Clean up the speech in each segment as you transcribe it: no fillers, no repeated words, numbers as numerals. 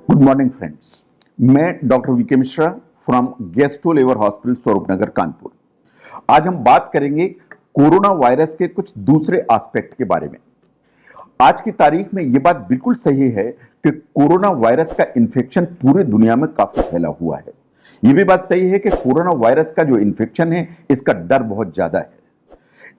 Good morning friends, मैं doctor VK Mishra from gastro liver hospital Swaroopnagar Kanpur. आज हम बात करेंगे कोरोना वायरस के कुछ दूसरे एस्पेक्ट के बारे में। आज की तारीख में यह बात बिल्कुल सही है कि कोरोना वायरस का इन्फेक्शन पूरी दुनिया में काफी फैला हुआ है। यह भी बात सही है कि कोरोना वायरस का जो इन्फेक्शन है इसका डर बहुत ज्यादा है।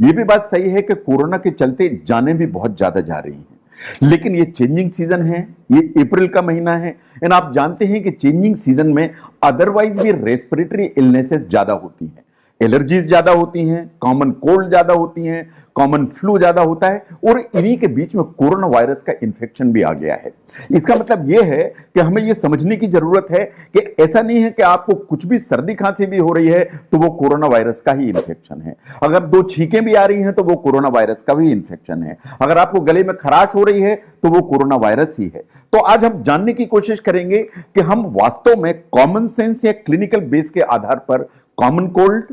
यह भी बात सही है कि कोरोना के चलते जानें भी बहुत ज्यादा जा रही हैं। लेकिन ये चेंजिंग सीजन है, ये अप्रैल का महीना है एंड आप जानते हैं कि चेंजिंग सीजन में अदरवाइज भी रेस्पिरेटरी इलनेसेस ज्यादा होती हैं, एलर्जीज ज्यादा होती हैं, कॉमन कोल्ड ज्यादा होती हैं, कॉमन फ्लू ज्यादा होता है और इन्हीं के बीच में कोरोना वायरस का इन्फेक्शन भी आ गया है। इसका मतलब यह है कि हमें यह समझने की जरूरत है कि ऐसा नहीं है कि आपको कुछ भी सर्दी खांसी भी हो रही है तो वो कोरोना वायरस का ही इन्फेक्शन है। अगर 2 छींकें भी आ रही हैं तो वो कोरोना वायरस का भी इन्फेक्शन है। अगर आपको गले में खराश हो रही है तो वो कोरोना वायरस ही है। तो आज हम जानने की कोशिश करेंगे कि हम वास्तव में कॉमन सेंस या क्लिनिकल बेस के आधार पर common cold,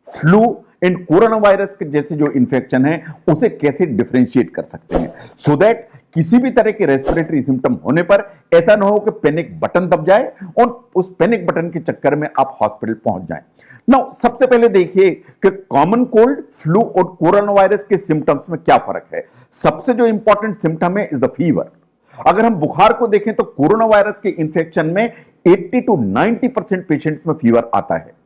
flu and corona virus के जैसे जो इन्फेक्शन है उसे कैसे डिफरेंशिएट कर सकते हैं, सो दैट किसी भी तरह के रेस्पिरेटरी सिम्टम होने पर ऐसा ना हो कि पैनिक बटन दब जाए और उस पैनिक बटन के चक्कर में आप हॉस्पिटल पहुंच जाएं। नाउ सबसे पहले देखिए कि कॉमन कोल्ड, फ्लू और कोरोना वायरस के सिम्टम्स में क्या फर्क है। सबसे जो इंपॉर्टेंट सिम्टम है इज द फीवर। अगर हम बुखार को देखें तो कोरोना वायरस के इंफेक्शन में 80 to 90% पेशेंट्स में फीवर आता है।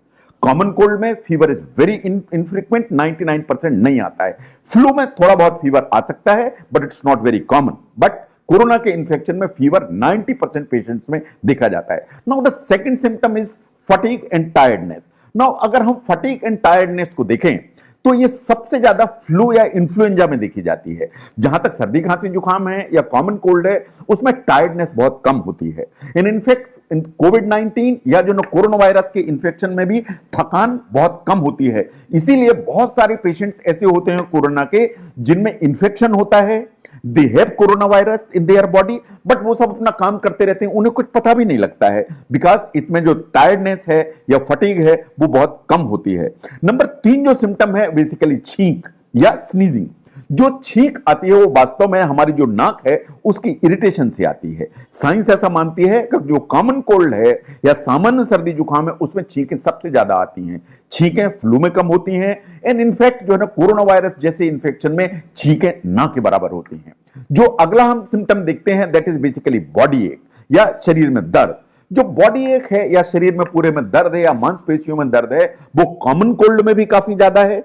कॉमन कोल्ड में फीवर इज वेरी इनफ्रीक्वेंट, 99% नहीं आता है। फ्लू में थोड़ा बहुत फीवर आ सकता है but it's not very common. But corona के इंफेक्शन में फीवर 90% पेशेंट्स में देखा जाता है। Now the second symptom is fatigue and tiredness. Now अगर हम फटीग एंड टायर्डनेस को देखें तो ये सबसे ज्यादा फ्लू या इन्फ्लुएंजा में देखी जाती है। जहां तक सर्दी खांसी जुकाम है या कॉमन कोल्ड है उसमें टायर्डनेस बहुत कम होती है। इनफैक्ट कोविड-19 या जो कोरोना वायरस के इन्फेक्शन में भी थकान बहुत कम होती है। इसीलिए बहुत सारे पेशेंट्स ऐसे होते हैं कोरोना के जिनमें इन्फेक्शन होता है, they have corona virus in their body, but वो सब अपना काम करते रहते हैं, उन्हें कुछ पता भी नहीं लगता है बिकॉज इसमें जो टायर्डनेस है या फटीग है वो बहुत कम होती है। नंबर 3 जो सिम्टम है बेसिकली छींक या स्नीजिंग। जो छींक आती है वो वास्तव में हमारी जो नाक है उसकी इरिटेशन से आती है। साइंस ऐसा मानती है कि जो कॉमन कोल्ड है या सामान्य सर्दी जुकाम है उसमें छींकें सबसे ज्यादा आती हैं। छींकें फ्लू में कम होती हैं एंड इनफैक्ट जो है ना कोरोना वायरस जैसे इंफेक्शन में छींकें ना के बराबर होती हैं। जो अगला हम सिम्टम देखते हैं दैट इज बेसिकली बॉडी एक या शरीर में दर्द। जो बॉडी एक है या शरीर में पूरे में दर्द है या मांसपेशियों में दर्द है वो कॉमन कोल्ड में भी काफी ज्यादा है,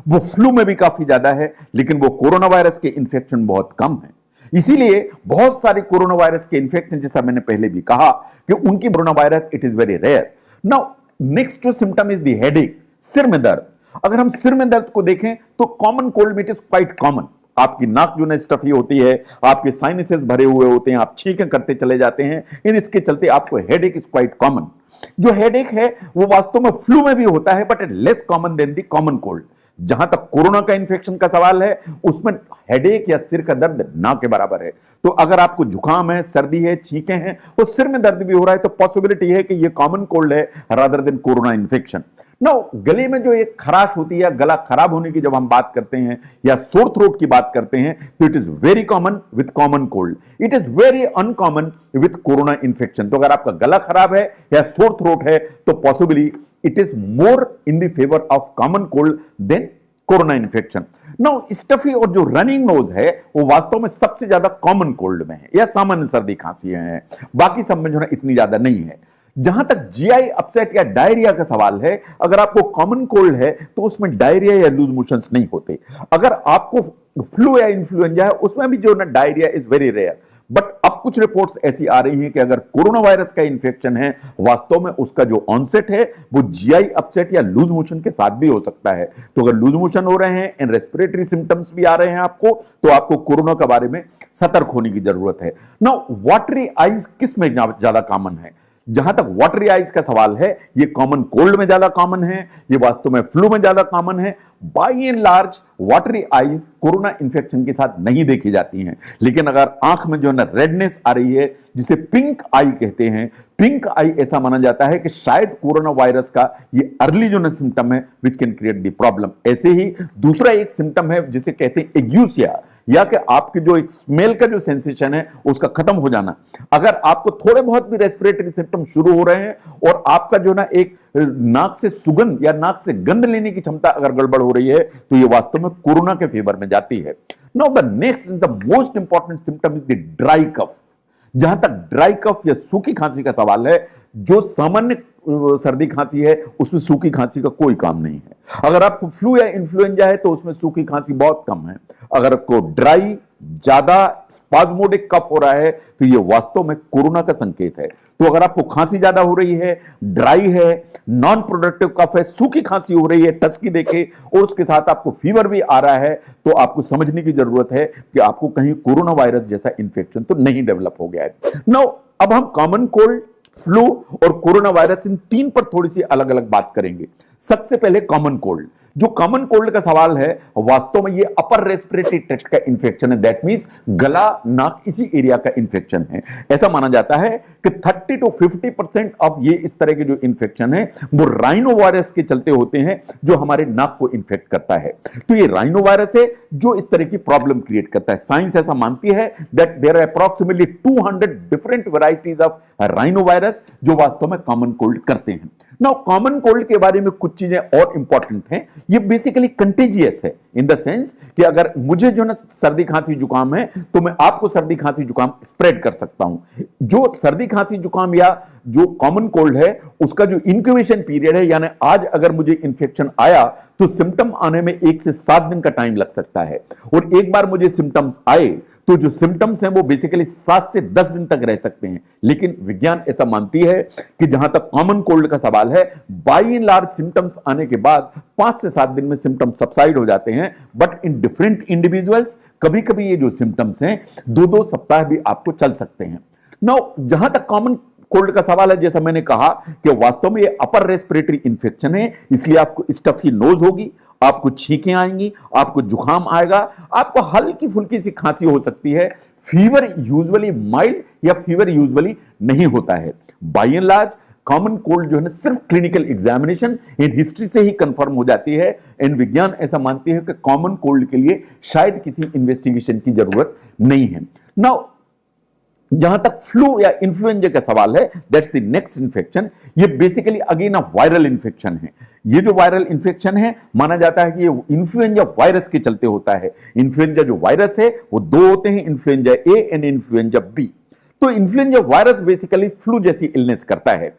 वो फ्लू में भी काफी ज्यादा है, लेकिन वो कोरोना वायरस के इन्फेक्शन बहुत कम है। इसीलिए बहुत सारे कोरोना वायरस के इन्फेक्शन जैसा मैंने पहले भी कहा कि उनकी corona virus it is very rare. Now next जो सिम्टम इज द हेडेक, सिर में दर्द। अगर हम सिर में दर्द को देखें तो कॉमन कोल्ड में इट इज क्वाइट कॉमन। आपकी नाक जो है स्टफी होती है, आपके साइनसेस भरे हुए होते हैं, आप छींकें करते चले जाते हैं, इन इसके चलते आपको हेडेक इज क्वाइट कॉमन। जो हेडेक है वो वास्तव में फ्लू में भी होता है but it less common than the common cold. जहां तक कोरोना का इंफेक्शन का सवाल है उसमें हेडेक या सिर का दर्द ना के बराबर है। तो अगर आपको जुकाम है, सर्दी है, छींकें हैं और सिर में दर्द भी हो रहा है तो पॉसिबिलिटी है कि ये कॉमन कोल्ड है rather than corona infection. No, गले में जो एक खराश होती है, गला खराब होने की जब हम बात करते हैं या सोर थ्रोट की बात करते हैं तो it is very common with common cold, it is very uncommon with corona infection. तो अगर आपका गला खराब है या सोर थ्रोट है तो possibly it is more in the favour of common cold than corona infection. Now stuffy और जो रनिंग नोज है वो वास्तव में सबसे ज्यादा कॉमन कोल्ड में है या सामान्य सर्दी खांसी है, बाकी सब में जो है इतनी ज्यादा नहीं है। जहां तक जीआई अपसेट या डायरिया का सवाल है, अगर आपको कॉमन कोल्ड है तो उसमें डायरिया या लूज मोशंस नहीं होते। अगर आपको फ्लू या इन्फ्लुएंजा है उसमें भी जो ना diarrhoea is very rare. But अब कुछ रिपोर्ट्स ऐसी आ रही हैं कि अगर कोरोना वायरस का इन्फेक्शन है वास्तव में उसका जो ऑनसेट है वो जीआई अपसेट या लूज मोशन के साथ भी हो सकता है। तो अगर लूज मोशन हो रहे हैं एंड रेस्पिरेटरी सिम्टम्स भी आ रहे हैं आपको तो आपको कोरोना के बारे में सतर्क होने की जरूरत है। नाउ वाटरी आईज किस में ज्यादा कॉमन है? जहां तक वाटरी आइज का सवाल है, ये कॉमन कोल्ड में ज्यादा कॉमन है, ये वास्तव में फ्लू में ज्यादा कॉमन है। By and large watery eyes corona infection के साथ नहीं देखी जाती हैं, लेकिन अगर आंख में जो है ना रेडनेस आ रही है, जिसे पिंक आई कहते हैं, पिंक आई ऐसा माना जाता है कि शायद कोरोना वायरस का ये अर्ली जो ना सिम्टम है which can create the problem. ऐसे ही दूसरा एक सिम्टम है जिसे कहते हैं एग्यूसिया, या कि आपके जो एक स्मेल का जो सेंसेशन है उसका खत्म हो जाना। अगर आपको थोड़े बहुत भी रेस्पिरेटरी सिम्टम शुरू हो रहे हैं और आपका जो ना एक नाक से सुगंध या नाक से गंध लेने की क्षमता अगर गड़बड़ हो रही है, तो ये वास्तव में कोरोना के फेवर में जाती है। Now the next the most important symptom is the dry cough. जहां तक ड्राई कफ या सूखी खांसी का सवाल है, जो सामान्य सर्दी खांसी है उसमें सूखी खांसी का कोई काम नहीं है। अगर आपको फ्लू या इन्फ्लुएंजा है तो उसमें सूखी खांसी बहुत कम है। अगर आपको ड्राई ज्यादा स्पाज्मोडिक कफ हो रहा है तो यह वास्तव में कोरोना का संकेत है। तो अगर आपको खांसी ज्यादा हो रही है, ड्राई है, नॉन प्रोडक्टिव कफ है, सूखी खांसी हो रही है टस्की देखे, और उसके साथ आपको फीवर भी आ रहा है, तो आपको समझने की जरूरत है कि आपको कहीं कोरोना वायरस जैसा इंफेक्शन तो नहीं डेवलप हो गया है। नाउ अब हम कॉमन कोल्ड, फ्लू और कोरोना वायरस इन तीन पर थोड़ी सी अलग अलग बात करेंगे। सबसे पहले कॉमन कोल्ड। जो कॉमन कोल्ड का सवाल है, वास्तव में ये अपर रेस्पिरेटरी ट्रैक्ट का इंफेक्शन है। दैट मींस गला, नाक, इसी एरिया का इंफेक्शन है। ऐसा माना जाता है कि 30 to 50% ऑफ ये इस तरह के जो इंफेक्शन है वो राइनो वायरस के चलते होते हैं, जो हमारे नाक को इंफेक्ट करता है। तो ये राइनो वायरस है जो इस तरह की प्रॉब्लम क्रिएट करता है। साइंस ऐसा मानती है that there are approximately 200 different varieties of rhino virus जो वास्तव में कॉमन कोल्ड करते हैं। नाउ कॉमन कोल्ड के बारे में कुछ चीजें और इंपॉर्टेंट हैं। ये बेसिकली कंटेजियस है इन द सेंस कि अगर मुझे जो ना सर्दी खांसी जुकाम है तो मैं आपको सर्दी खांसी जुकाम स्प्रेड कर सकता हूं। जो सर्दी खांसी जुकाम या जो कॉमन कोल्ड है उसका जो इंक्यूबेशन पीरियड है, यानी आज अगर मुझे इंफेक्शन आया तो सिम्टम आने में 1 से 7 दिन का टाइम लग सकता है, और एक बार मुझे सिम्टम्स आए तो जो सिम्टम्स हैं वो बेसिकली 7 से 10 दिन तक रह सकते हैं। लेकिन विज्ञान ऐसा मानती है कि जहां तक कॉमन कोल्ड का सवाल है, बाय एंड लार्ज सिम्टम्स आने के बाद 5 से 7 दिन में सिम्टम्स सबसाइड हो जाते हैं। बट इन डिफरेंट इंडिविजुअल्स कभी कभी ये जो सिम्टम्स हैं 2-2 सप्ताह भी आपको चल सकते हैं। नाउ जहां तक कॉमन कोल्ड का सवाल है, जैसा मैंने कहा कि वास्तव में ये अपर रेस्पिरेटरी इंफेक्शन है, इसलिए आपको स्टफी नोज होगी, आपको छींकें आएंगी, आपको जुकाम आएगा, आपको हल्की फुल्की सी खांसी हो सकती है। फीवर यूजुअली माइल्ड या फीवर यूजुअली नहीं होता है। By and large common cold जो है ना सिर्फ क्लिनिकल एग्जामिनेशन इन हिस्ट्री से ही कंफर्म हो जाती है। एंड विज्ञान ऐसा मानती है कि कॉमन कोल्ड के लिए शायद किसी इन्वेस्टिगेशन की जरूरत नहीं है। नाउ जहां तक फ्लू या इन्फ्लुएंजा का सवाल है, दैट्स द नेक्स्ट इन्फेक्शन। ये basically again a viral infection है। ये जो वायरल इन्फेक्शन है माना जाता है कि ये इन्फ्लुएंजा वायरस के चलते होता है। इन्फ्लुएंजा जो वायरस है वो 2 होते हैं, influenza A and influenza B. तो इन्फ्लुएंजा वायरस बेसिकली फ्लू जैसी इलनेस करता है।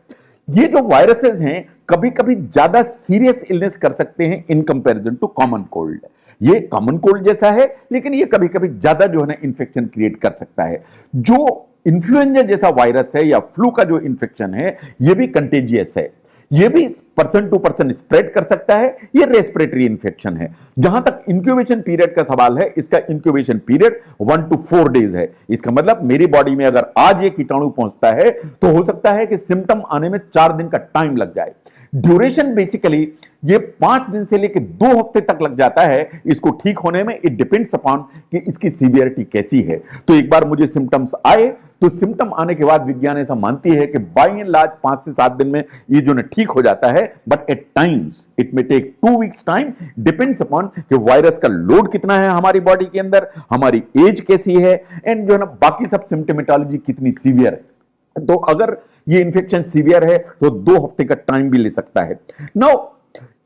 ये जो वायरसेस हैं कभी कभी ज्यादा सीरियस इलनेस कर सकते हैं in comparison to common cold. ये कॉमन कोल्ड जैसा है, लेकिन ये कभी कभी ज्यादा जो है ना इंफेक्शन क्रिएट कर सकता है। जो इन्फ्लुएंजा जैसा वायरस है या फ्लू का जो इंफेक्शन है, ये भी कंटेजियस है, ये भी पर्सन टू पर्सन स्प्रेड कर सकता है। ये रेस्पिरेटरी इंफेक्शन है। जहां तक इंक्यूबेशन पीरियड का सवाल है, इसका इंक्यूबेशन पीरियड 1 to 4 डेज है। इसका मतलब मेरी बॉडी में अगर आज ये कीटाणु पहुंचता है तो हो सकता है कि सिम्टम आने में 4 दिन का टाइम लग जाए। ड्यूरेशन बेसिकली ये 5 दिन से लेकर 2 हफ्ते तक लग जाता है इसको ठीक होने में। इट डिपेंड्स अपॉन कि इसकी सीवियरिटी कैसी है। तो एक बार मुझे सिम्टम्स आए तो सिम्टम आने के बाद विज्ञान ऐसा मानती है कि बाय एंड लार्ज 5 से 7 दिन में ये जो है ठीक हो जाता है। But at times it may take 2 weeks time, depends upon कि वायरस का लोड कितना है हमारी बॉडी के अंदर, हमारी एज कैसी है, एंड जो है ना बाकी सब सिम्टोमेटोलॉजी कितनी सीवियर है। तो अगर ये इंफेक्शन सीवियर है तो 2 हफ्ते का टाइम भी ले सकता है। नाउ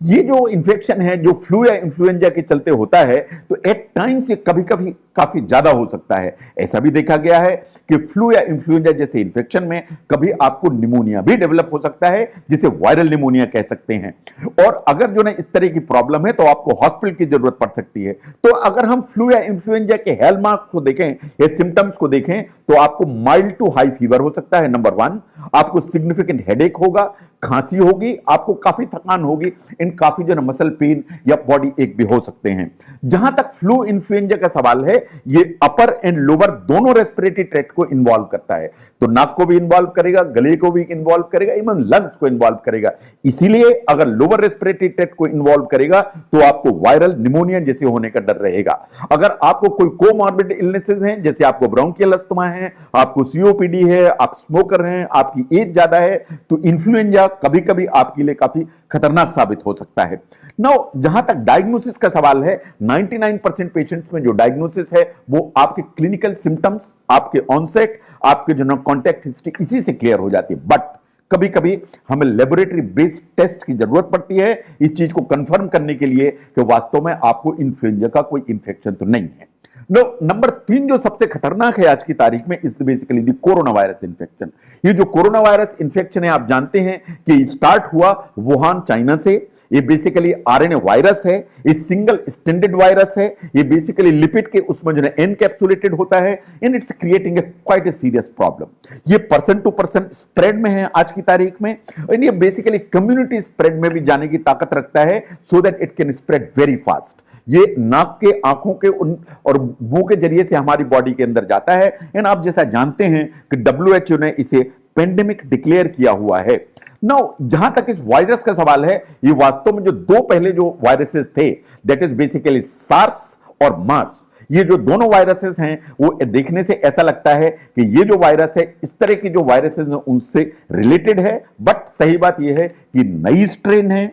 ये जो इंफेक्शन है जो फ्लू या इन्फ्लुएंजा के चलते होता है, तो एट टाइम्स ये कभी कभी काफी ज्यादा हो सकता है। ऐसा भी देखा गया है कि फ्लू या इन्फ्लुएंजा जैसे इंफेक्शन में कभी आपको निमोनिया भी डेवलप हो सकता है, जिसे वायरल निमोनिया कह सकते हैं। और अगर जो ना इस तरह की प्रॉब्लम है तो आपको हॉस्पिटल की जरूरत पड़ सकती है। तो अगर हम फ्लू या इन्फ्लुएंजा के हॉलमार्क को देखें या सिम्टम्स को देखें, तो आपको माइल्ड टू हाई फीवर हो सकता है, नंबर 1। आपको सिग्निफिकेंट हेडेक होगा, खांसी होगी, आपको काफी थकान होगी, इन काफी जो मसल पेन या बॉडी एक भी हो सकते हैं। जहां तक फ्लू इन्फ्लुएंजा का सवाल है, ये अपर एंड लोअर दोनों रेस्पिरेटरी ट्रैक्ट को इन्वॉल्व करता है, तो नाक को भी इन्वॉल्व करेगा, गले को भी इन्वॉल्व करेगा, इवन लंग्स को इन्वॉल्व करेगा। इसीलिए अगर लोअर रेस्पिरेटरी ट्रैक्ट को इन्वॉल्व करेगा तो आपको वायरल निमोनिया जैसे होने का डर रहेगा। अगर आपको कोई कोमॉर्बिड इलनेसेस हैं, जैसे आपको ब्रोंकियल अस्थमा है, आपको सीओपीडी है, आप स्मोकर हैं, आपकी एज ज्यादा है, तो इन्फ्लुएंजा कभी कभी आपके लिए काफी खतरनाक साबित हो सकता है। नाउ जहां तक डायग्नोसिस का सवाल है, 99% पेशेंट्स में जो डायग्नोसिस है वो आपके क्लिनिकल सिम्टम्स, आपके ऑनसेट, आपके जो कॉन्टैक्ट हिस्ट्री, इसी से क्लियर हो जाती है। बट कभी कभी हमें लेबोरेटरी बेस्ड टेस्ट की जरूरत पड़ती है इस चीज को कंफर्म करने के लिए कि वास्तव में आपको इन्फ्लुएंजा का कोई इंफेक्शन तो नहीं है। नंबर 3 जो सबसे खतरनाक है आज की तारीख में is basically the corona virus infection. ये जो कोरोना वायरस इंफेक्शन है, आप जानते हैं कि स्टार्ट हुआ वुहान चाइना से। ये बेसिकली आरएनए वायरस है, ये सिंगल स्टैंडर्ड वायरस है, ये बेसिकली लिपिड के उसमें जो है एनकैप्सुलेटेड होता है, and it's creating a quite a serious problem. ये पर्सन टू पर्सन स्प्रेड में है आज की तारीख में, एंड ये बेसिकली कम्युनिटी स्प्रेड में भी जाने की ताकत रखता है, so that it can spread very fast. ये नाक के, आंखों के और मुंह के जरिए से हमारी बॉडी के अंदर जाता है, एंड आप जैसा जानते हैं कि डब्ल्यूएचओ ने इसे पेंडेमिक डिक्लेयर किया हुआ है। नाउ जहां तक इस वायरस का सवाल है, ये वास्तव में जो दो पहले जो वायरसेस थे, दैट इज बेसिकली सार्स और मार्स, ये जो दोनों वायरसेस हैं वो देखने से ऐसा लगता है कि ये जो वायरस है इस तरह की जो वायरसेस हैं उनसे रिलेटेड है। बट सही बात यह है कि नई स्ट्रेन है,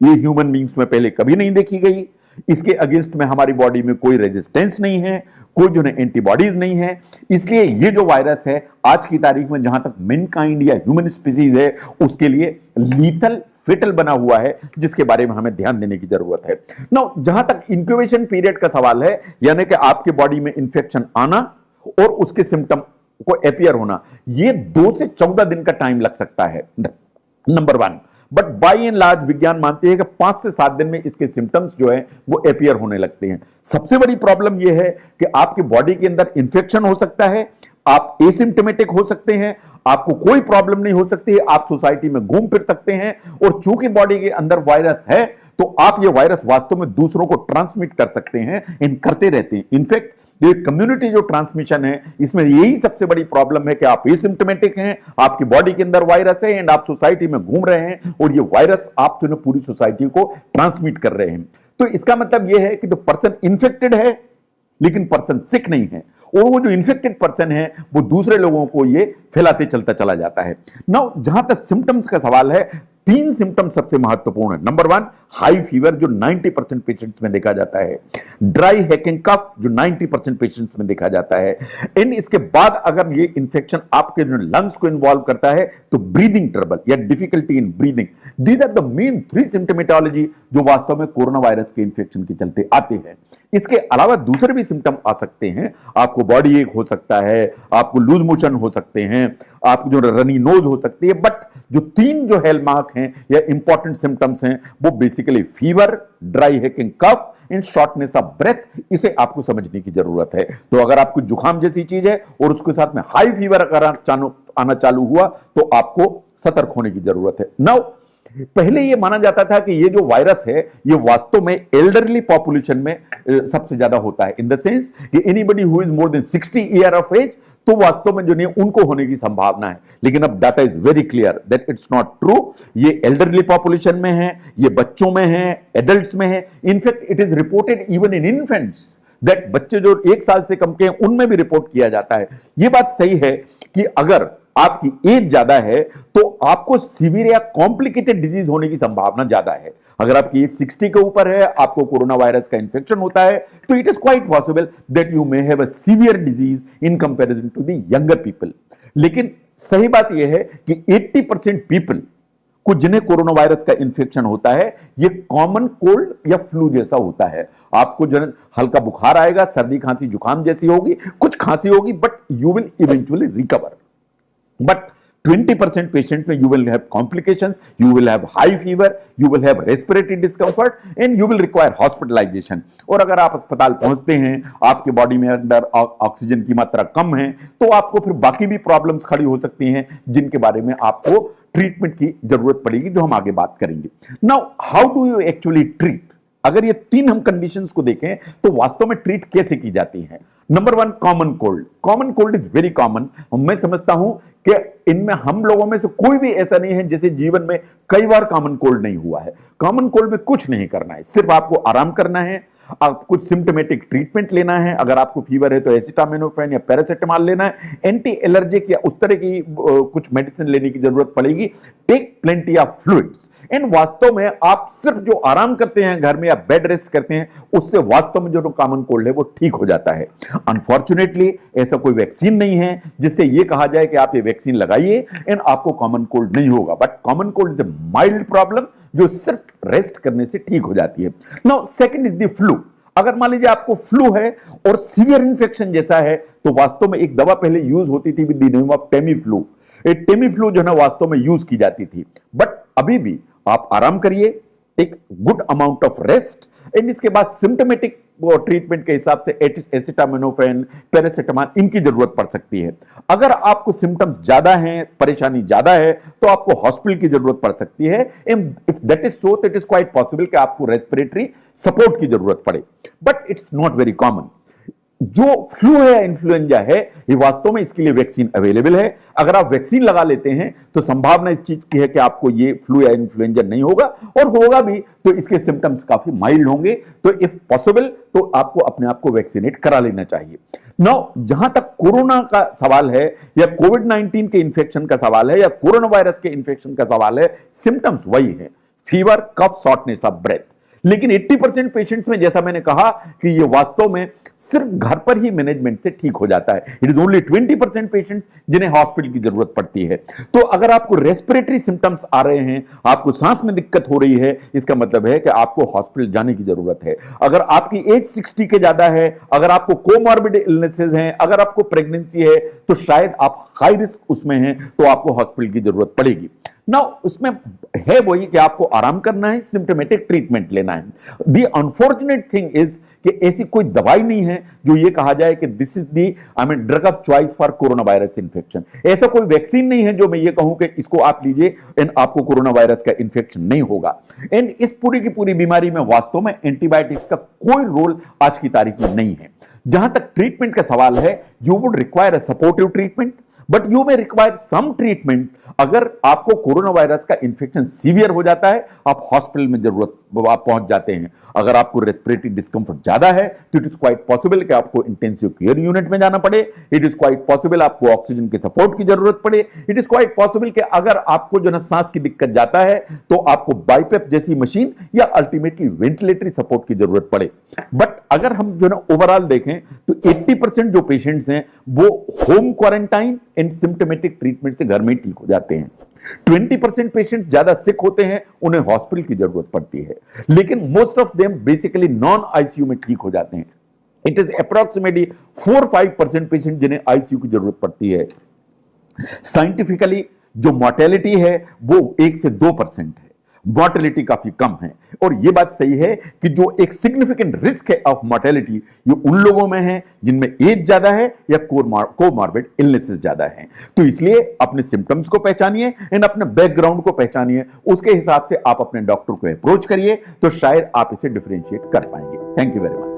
ये ह्यूमन बींग्स में पहले कभी नहीं देखी गई, इसके अगेंस्ट में हमारी बॉडी में कोई रेजिस्टेंस नहीं है, कोई जो है एंटीबॉडीज नहीं है। इसलिए ये जो वायरस है आज की तारीख में जहां तक मैनकाइंड या ह्यूमन स्पीसीज है उसके लिए लीथल फेटल बना हुआ है, जिसके बारे में हमें ध्यान देने की जरूरत है। नाउ जहां तक इंक्यूबेशन पीरियड का सवाल है, यानी कि आपके बॉडी में इंफेक्शन आना और उसके सिम्टम को अपीयर होना, ये 2 से 14 दिन का टाइम लग सकता है, number 1। But by and large विज्ञान मानते हैं कि 5 से 7 दिन में इसके सिम्टम्स जो है वो अपीयर होने लगते हैं। सबसे बड़ी प्रॉब्लम यह है कि आपकी बॉडी के अंदर इंफेक्शन हो सकता है, आप एसिम्टोमेटिक हो सकते हैं, आपको कोई प्रॉब्लम नहीं हो सकती है, आप सोसाइटी में घूम फिर सकते हैं, और चूंकि बॉडी के अंदर वायरस है तो आप ये वायरस वास्तव में दूसरों को ट्रांसमिट कर सकते हैं, इन करते रहते हैं। इनफैक्ट ये कम्युनिटी जो ट्रांसमिशन है, इसमें यही सबसे बड़ी प्रॉब्लम है कि आप एसिम्प्टोमेटिक हैं, आपकी बॉडी के अंदर वायरस है, एंड आप सोसाइटी में घूम रहे हैं और ये वायरस आप जो पूरी सोसाइटी को ट्रांसमिट कर रहे हैं। तो इसका मतलब यह है कि जो पर्सन इन्फेक्टेड है लेकिन पर्सन सिक नहीं है, और वो जो इन्फेक्टेड पर्सन है वो दूसरे लोगों को ये फैलाते चलता चला जाता है। नाउ जहां तक सिम्टम्स का सवाल है, 3 सिम्टम सबसे महत्वपूर्ण है। नंबर 1 हाई फीवर, जो 90% पेशेंट्स में देखा जाता है, ड्राई हैकिंग कफ, जो 90% पेशेंट्स में देखा जाता है, एंड इसके बाद अगर ये इंफेक्शन आपके जो लंग्स को इन्वॉल्व करता है तो ब्रीदिंग ट्रबल या difficulty in breathing, these are the main 3 symptomatology जो वास्तव में कोरोना वायरस के इंफेक्शन के चलते आते हैं। इसके अलावा दूसरे भी सिम्टम आ सकते हैं, आपको बॉडी एक हो सकता है, आपको लूज मोशन हो सकते हैं, आपको जो रनी नोज हो सकती है, बट जो 3 जो हेलमार्क हैं या इंपॉर्टेंट सिम्टम्स हैं वो basically fever, dry hacking cough and shortness of breath, इसे आपको समझने की जरूरत है। तो अगर आपको जुकाम जैसी चीज है और उसके साथ में हाई फीवर अगर आना चालू हुआ तो आपको सतर्क होने की जरूरत है। नाउ पहले यह माना जाता था कि ये जो वायरस है ये वास्तव में एल्डरली पॉपुलेशन में सबसे ज्यादा होता है, इन द सेंस कि anybody who is more than 60 year of age, तो वास्तव में जो नहीं उनको होने की संभावना है। लेकिन अब data is very clear that it's not true. ये एल्डरली पॉपुलेशन में है, ये बच्चों में है, एडल्ट्स में है, in fact it is reported even in infants, that बच्चे जो 1 साल से कम के हैं उनमें भी रिपोर्ट किया जाता है। यह बात सही है कि अगर आपकी एज ज्यादा है तो आपको सीवियर या कॉम्प्लिकेटेड डिजीज होने की संभावना ज्यादा है। अगर आपकी एज 60 के ऊपर है, आपको कोरोना वायरस का इंफेक्शन होता है, तो it is quite possible that you may have a severe disease in comparison to the younger people. लेकिन सही बात यह है कि 80% पीपल को जिन्हें कोरोना वायरस का इंफेक्शन होता है ये कॉमन कोल्ड या फ्लू जैसा होता है। आपको जो हल्का बुखार आएगा, सर्दी खांसी जुकाम जैसी होगी, कुछ खांसी होगी, but you will eventually recover. But 20% patient में you will have complications, you will have high fever, you will have respiratory discomfort and you will require hospitalization. और अगर आप अस्पताल पहुंचते हैं, आपके बॉडी में अंदर ऑक्सीजन की मात्रा कम है, तो आपको फिर बाकी भी प्रॉब्लम्स खड़ी हो सकती हैं जिनके बारे में आपको ट्रीटमेंट की जरूरत पड़ेगी, जो हम आगे बात करेंगे। Now how do you actually treat? अगर ये तीन हम कंडीशंस को देखें तो वास्तव में ट्रीट कैसे की जाती है। Number one, common cold. Common cold is very common. मैं समझता हूं कि इनमें हम लोगों में से कोई भी ऐसा नहीं है जिसे जीवन में कई बार कॉमन कोल्ड नहीं हुआ है। कॉमन कोल्ड में कुछ नहीं करना है, सिर्फ आपको आराम करना है, आप कुछ सिम्टोमेटिक ट्रीटमेंट लेना है। अगर आपको फीवर है तो एसिटामिनोफेन या पैरासिटामोल लेना है। एंटी एलर्जिक या उस तरह की कुछ मेडिसिन लेने की जरूरत पड़ेगी। Take plenty of fluids. And वास्तव में आप सिर्फ जो आराम करते हैं घर में या बेड रेस्ट करते हैं, उससे वास्तव में जो कॉमन कोल्ड है वो ठीक हो जाता है। अनफॉर्चुनेटली ऐसा कोई वैक्सीन नहीं है जिससे ये कहा जाए कि आप ये वैक्सीन लगाइए एंड आपको कॉमन कोल्ड नहीं होगा। But common cold is a mild problem जो सिर्फ रेस्ट करने से ठीक हो जाती है। Now second is the flu. अगर मान लीजिए आपको फ्लू है और सीवियर इन्फेक्शन जैसा है, तो वास्तव में एक दवा पहले यूज होती थी with the name of Tamiflu. Tamiflu जो है ना वास्तव में यूज की जाती थी। बट अभी भी आप आराम करिए, take good amount of rest and इसके बाद सिम्टोमेटिक ट्रीटमेंट के हिसाब से एसिटामिनोफेन, पैरासिटामोल इनकी जरूरत पड़ सकती है। अगर आपको सिम्टम्स ज्यादा हैं, परेशानी ज्यादा है, तो आपको हॉस्पिटल की जरूरत पड़ सकती है। If that is so, it is quite possible कि आपको रेस्पिरेटरी सपोर्ट की जरूरत पड़े, but it's not very common. जो फ्लू है या इन्फ्लुएंजा है, ये वास्तव में इसके लिए वैक्सीन अवेलेबल है। अगर आप वैक्सीन लगा लेते हैं तो संभावना इस चीज की है कि आपको ये फ्लू या इन्फ्लुएंजा नहीं होगा, और होगा भी तो इसके सिम्टम्स काफी माइल्ड होंगे। तो इफ पॉसिबल तो आपको अपने आप को वैक्सीनेट करा लेना चाहिए। नाउ जहां तक कोरोना का सवाल है या कोविड-19 के इंफेक्शन का सवाल है या कोरोना वायरस के इंफेक्शन का सवाल है, सिम्टम्स वही है, fever, cough, shortness of breath. लेकिन 80% पेशेंट्स में जैसा मैंने कहा कि ये वास्तव में सिर्फ घर पर ही मैनेजमेंट से ठीक हो जाता है। इट इज ओनली 20% पेशेंट्स जिन्हें हॉस्पिटल की जरूरत पड़ती है। तो अगर आपको रेस्पिरेटरी सिम्टम्स आ रहे हैं, आपको सांस में दिक्कत हो रही है, इसका मतलब है कि आपको हॉस्पिटल जाने की जरूरत है। अगर आपकी एज 60 के ज्यादा है, अगर आपको कोमॉर्बिड इलनेसेस हैं, अगर आपको प्रेगनेंसी है, तो शायद आप हाई रिस्क उसमें हैं, तो आपको हॉस्पिटल की जरूरत पड़ेगी। ना उसमें है वही कि आपको आराम करना है, सिम्टोमेटिक ट्रीटमेंट लेना है। द अनफॉर्चुनेट थिंग इज कि ऐसी कोई दवाई नहीं है जो ये कहा जाए कि this is the drug of choice for corona virus infection. ऐसा कोई वैक्सीन नहीं है जो मैं ये कहूं कि इसको आप लीजिए एंड आपको कोरोना वायरस का इन्फेक्शन नहीं होगा। एंड इस पूरी की पूरी बीमारी में वास्तव में एंटीबायोटिक्स का कोई रोल आज की तारीख में नहीं है। जहां तक ट्रीटमेंट का सवाल है, you would require a supportive treatment, but you may require some treatment. अगर आपको कोरोना वायरस का इंफेक्शन सीवियर हो जाता है, आप हॉस्पिटल में जरूरत आप पहुंच जाते हैं। अगर आपको रेस्पिरेटरी डिस्कंफर्ट ज्यादा है तो इट इज क्वाइट पॉसिबल कि आपको इंटेंसिव केयर यूनिट में जाना पड़े। इट इज क्वाइट पॉसिबल आपको ऑक्सीजन के सपोर्ट की जरूरत पड़े। इट इज क्वाइट पॉसिबल कि अगर आपको जो ना सांस की दिक्कत जाता है तो आपको बाइपेप जैसी मशीन या अल्टीमेटली वेंटिलेटरी सपोर्ट की जरूरत पड़े। बट अगर हम जो ना ओवरऑल देखें तो 80% जो पेशेंट्स हैं वो home quarantine and symptomatic treatment से घर में ठीक हो जाते हैं। 20% पेशेंट ज्यादा सिक होते हैं, उन्हें हॉस्पिटल की जरूरत पड़ती है, लेकिन most of them basically non ICU में ठीक हो जाते हैं। इट इज अप्रोक्सीमेटली 4-5% पेशेंट जिन्हें आईसीयू की जरूरत पड़ती है। साइंटिफिकली जो मॉर्टेलिटी है वो 1 से 2% है, मॉर्टेलिटी काफी कम है। और यह बात सही है कि जो एक सिग्निफिकेंट रिस्क है ऑफ मॉर्टेलिटी, ये उन लोगों में है जिनमें एज ज्यादा है या कोमॉर्बिड इलनेसेस ज्यादा हैं। तो इसलिए अपने सिम्टम्स को पहचानिए एंड अपने बैकग्राउंड को पहचानिए, उसके हिसाब से आप अपने डॉक्टर को अप्रोच करिए, तो शायद आप इसे डिफरेंशिएट कर पाएंगे। Thank you very much.